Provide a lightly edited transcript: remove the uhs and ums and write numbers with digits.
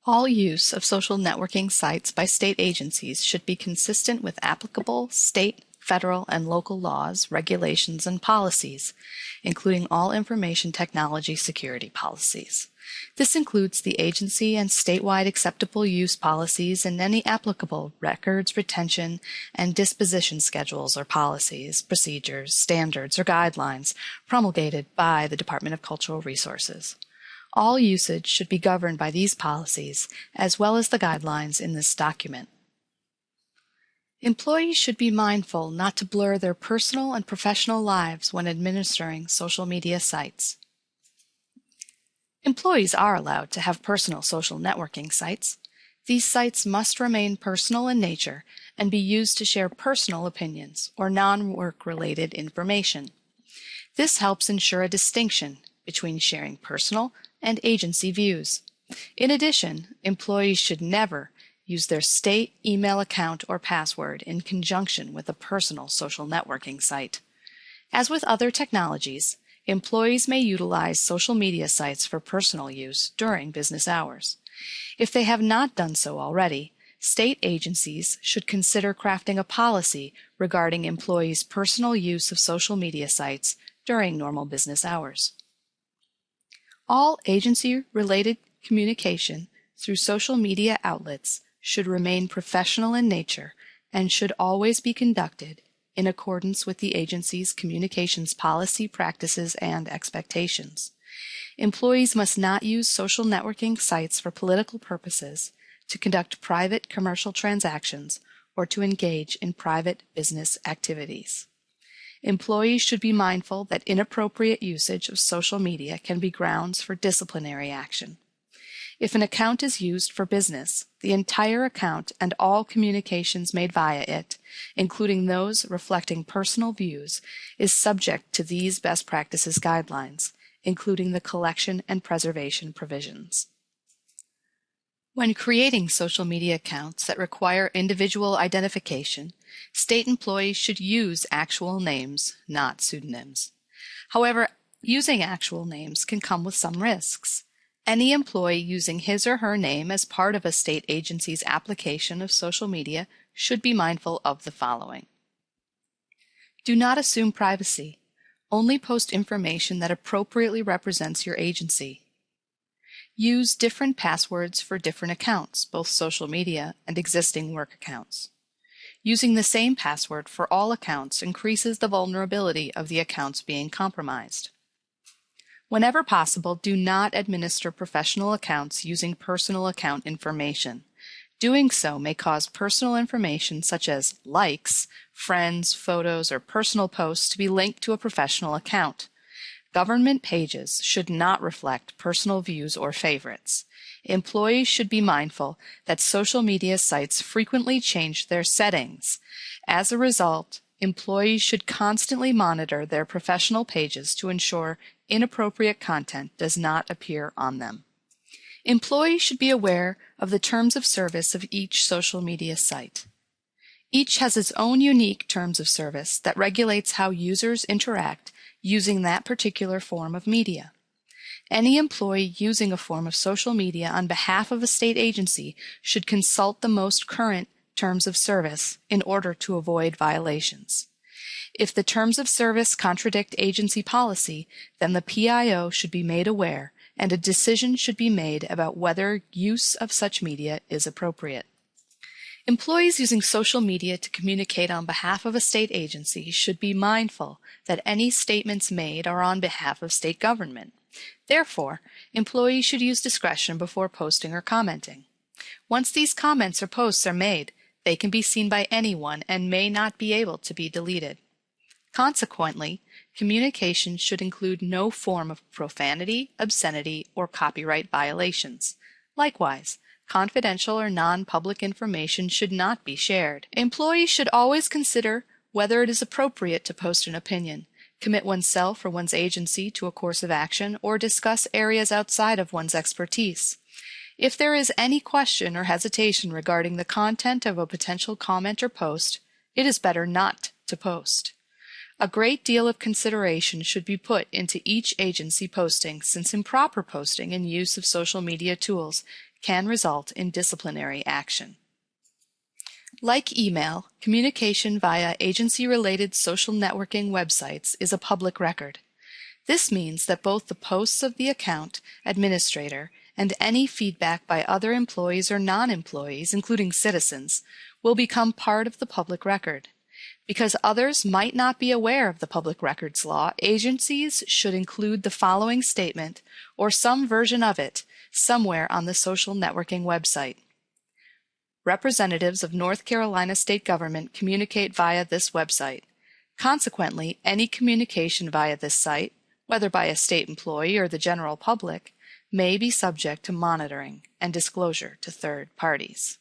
All use of social networking sites by state agencies should be consistent with applicable state, federal, and local laws, regulations, and policies, including all information technology security policies. This includes the agency and statewide acceptable use policies and any applicable records, retention, and disposition schedules or policies, procedures, standards, or guidelines promulgated by the Department of Cultural Resources. All usage should be governed by these policies, as well as the guidelines in this document. Employees should be mindful not to blur their personal and professional lives when administering social media sites. Employees are allowed to have personal social networking sites. These sites must remain personal in nature and be used to share personal opinions or non-work-related information. This helps ensure a distinction between sharing personal and agency views. In addition, employees should never use their state email account or password in conjunction with a personal social networking site. As with other technologies, employees may utilize social media sites for personal use during business hours. If they have not done so already, state agencies should consider crafting a policy regarding employees' personal use of social media sites during normal business hours. All agency-related communication through social media outlets should remain professional in nature and should always be conducted in accordance with the agency's communications policy, practices, and expectations. Employees must not use social networking sites for political purposes, to conduct private commercial transactions, or to engage in private business activities. Employees should be mindful that inappropriate usage of social media can be grounds for disciplinary action. If an account is used for business, the entire account and all communications made via it, including those reflecting personal views, is subject to these best practices guidelines, including the collection and preservation provisions. When creating social media accounts that require individual identification, state employees should use actual names, not pseudonyms. However, using actual names can come with some risks. Any employee using his or her name as part of a state agency's application of social media should be mindful of the following. Do not assume privacy. Only post information that appropriately represents your agency. Use different passwords for different accounts, both social media and existing work accounts. Using the same password for all accounts increases the vulnerability of the accounts being compromised. Whenever possible, do not administer professional accounts using personal account information. Doing so may cause personal information such as likes, friends, photos, or personal posts to be linked to a professional account. Government pages should not reflect personal views or favorites. Employees should be mindful that social media sites frequently change their settings. As a result, employees should constantly monitor their professional pages to ensure inappropriate content does not appear on them. Employees should be aware of the terms of service of each social media site. Each has its own unique terms of service that regulates how users interact using that particular form of media. Any employee using a form of social media on behalf of a state agency should consult the most current terms of service in order to avoid violations. If the terms of service contradict agency policy, then the PIO should be made aware and a decision should be made about whether use of such media is appropriate. Employees using social media to communicate on behalf of a state agency should be mindful that any statements made are on behalf of state government. Therefore, employees should use discretion before posting or commenting. Once these comments or posts are made, they can be seen by anyone and may not be able to be deleted. Consequently, communication should include no form of profanity, obscenity, or copyright violations. Likewise, confidential or non-public information should not be shared. Employees should always consider whether it is appropriate to post an opinion, commit oneself or one's agency to a course of action, or discuss areas outside of one's expertise. If there is any question or hesitation regarding the content of a potential comment or post, it is better not to post. A great deal of consideration should be put into each agency posting, since improper posting and use of social media tools can result in disciplinary action. Like email, communication via agency-related social networking websites is a public record. This means that both the posts of the account administrator and any feedback by other employees or non-employees, including citizens, will become part of the public record. Because others might not be aware of the Public Records Law, agencies should include the following statement or some version of it somewhere on the social networking website. Representatives of North Carolina state government communicate via this website. Consequently, any communication via this site, whether by a state employee or the general public, may be subject to monitoring and disclosure to third parties.